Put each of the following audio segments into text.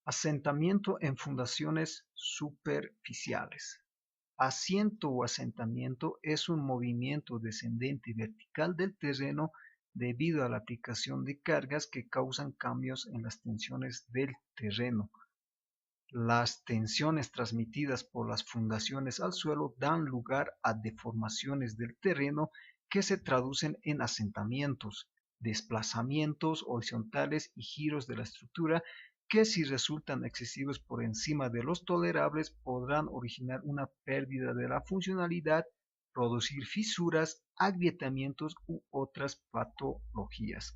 Asentamiento en fundaciones superficiales. Asiento o asentamiento es un movimiento descendente y vertical del terreno debido a la aplicación de cargas que causan cambios en las tensiones del terreno. Las tensiones transmitidas por las fundaciones al suelo dan lugar a deformaciones del terreno que se traducen en asentamientos, desplazamientos horizontales y giros de la estructura que, si resultan excesivos por encima de los tolerables, podrán originar una pérdida de la funcionalidad, producir fisuras, agrietamientos u otras patologías.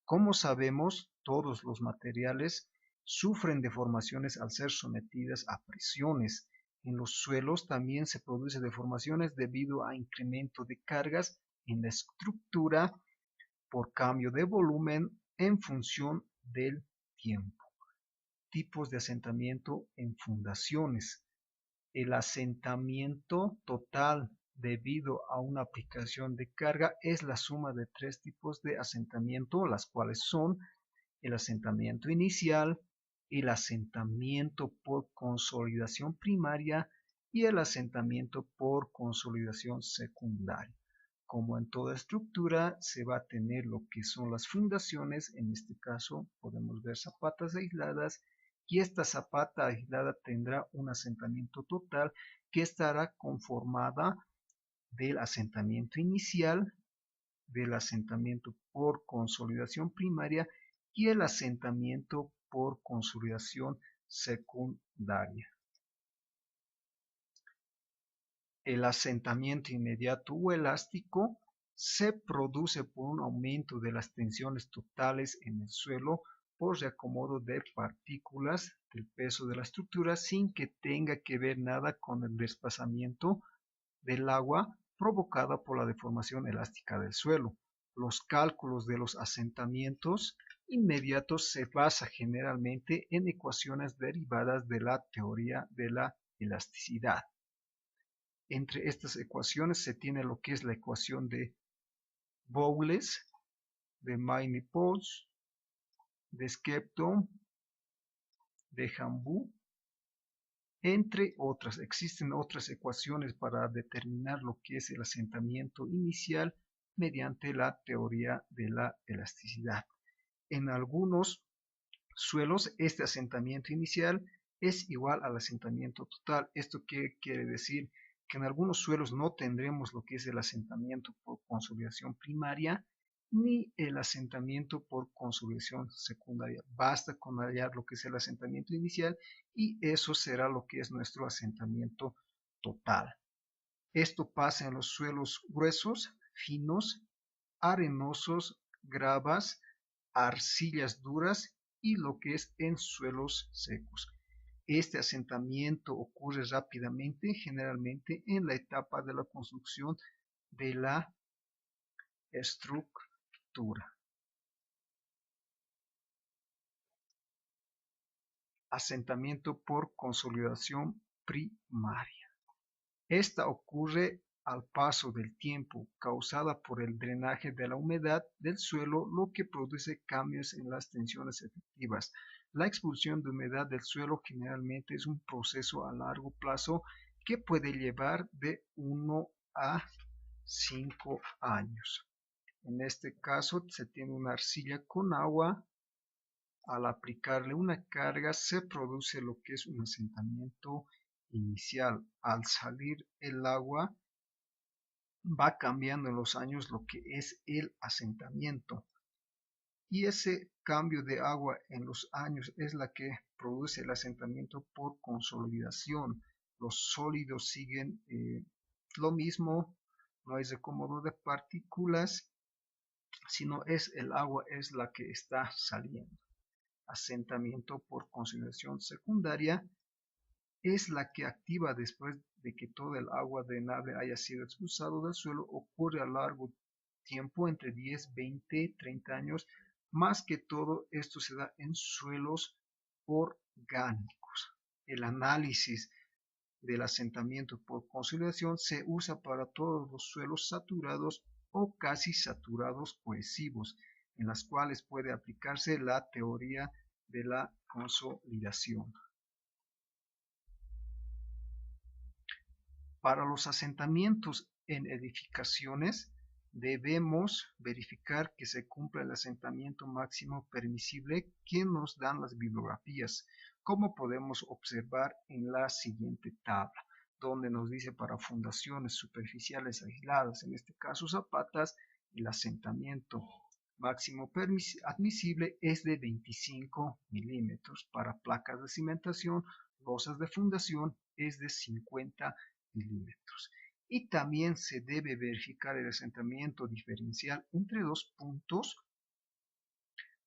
Como sabemos, todos los materiales sufren deformaciones al ser sometidas a presiones. En los suelos también se producen deformaciones debido a incremento de cargas en la estructura por cambio de volumen en función del tiempo. Tipos de asentamiento en fundaciones. El asentamiento total debido a una aplicación de carga es la suma de tres tipos de asentamiento, las cuales son el asentamiento inicial, el asentamiento por consolidación primaria y el asentamiento por consolidación secundaria. Como en toda estructura, se va a tener lo que son las fundaciones. En este caso podemos ver zapatas aisladas, y esta zapata aislada tendrá un asentamiento total que estará conformada del asentamiento inicial, del asentamiento por consolidación primaria y el asentamiento por consolidación secundaria. El asentamiento inmediato o elástico se produce por un aumento de las tensiones totales en el suelo por reacomodo de partículas del peso de la estructura sin que tenga que ver nada con el desplazamiento del agua provocada por la deformación elástica del suelo. Los cálculos de los asentamientos inmediatos se basan generalmente en ecuaciones derivadas de la teoría de la elasticidad. Entre estas ecuaciones se tiene lo que es la ecuación de Bowles, de Manifold, de Skepton, de Hambu, entre otras. Existen otras ecuaciones para determinar lo que es el asentamiento inicial mediante la teoría de la elasticidad. En algunos suelos este asentamiento inicial es igual al asentamiento total. ¿Esto qué quiere decir? Que en algunos suelos no tendremos lo que es el asentamiento por consolidación primaria ni el asentamiento por consolidación secundaria. Basta con hallar lo que es el asentamiento inicial y eso será lo que es nuestro asentamiento total. Esto pasa en los suelos gruesos, finos, arenosos, gravas, arcillas duras y lo que es en suelos secos. Este asentamiento ocurre rápidamente, generalmente en la etapa de la construcción de la estructura. Asentamiento por consolidación primaria. Esta ocurre al paso del tiempo, causada por el drenaje de la humedad del suelo, lo que produce cambios en las tensiones efectivas. La expulsión de humedad del suelo generalmente es un proceso a largo plazo que puede llevar de 1 a 5 años. En este caso se tiene una arcilla con agua. Al aplicarle una carga se produce lo que es un asentamiento inicial. Al salir el agua va cambiando en los años lo que es el asentamiento, y ese cambio de agua en los años es la que produce el asentamiento por consolidación. Los sólidos siguen lo mismo, no hay reacomodo de partículas, sino es el agua es la que está saliendo. Asentamiento por consolidación secundaria es la que activa después de que todo el agua drenable haya sido expulsado del suelo. Ocurre a largo tiempo, entre 10, 20, 30 años. Más que todo esto se da en suelos orgánicos. El análisis del asentamiento por consolidación se usa para todos los suelos saturados o casi saturados cohesivos, en las cuales puede aplicarse la teoría de la consolidación. Para los asentamientos en edificaciones, debemos verificar que se cumpla el asentamiento máximo permisible que nos dan las bibliografías, como podemos observar en la siguiente tabla, donde nos dice para fundaciones superficiales aisladas, en este caso zapatas, el asentamiento máximo admisible es de 25 milímetros. Para placas de cimentación, losas de fundación es de 50 milímetros. Y también se debe verificar el asentamiento diferencial entre dos puntos.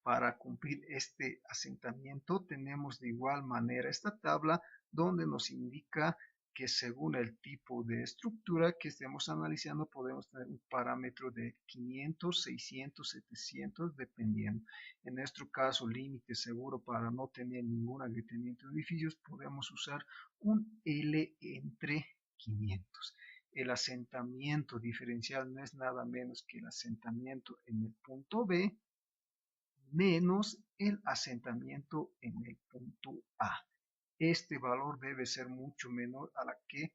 Para cumplir este asentamiento tenemos de igual manera esta tabla donde nos indica que según el tipo de estructura que estemos analizando podemos tener un parámetro de 500, 600, 700 dependiendo. En nuestro caso límite seguro para no tener ningún agrietamiento de edificios podemos usar un L entre 500. El asentamiento diferencial no es nada menos que el asentamiento en el punto B menos el asentamiento en el punto A. Este valor debe ser mucho menor a la que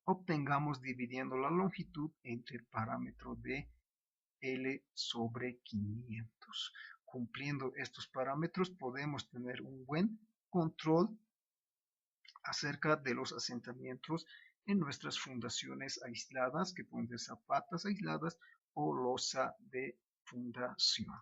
obtengamos dividiendo la longitud entre el parámetro de L sobre 500. Cumpliendo estos parámetros podemos tener un buen control acerca de los asentamientos en nuestras fundaciones aisladas, que pueden ser zapatas aisladas o losa de fundación.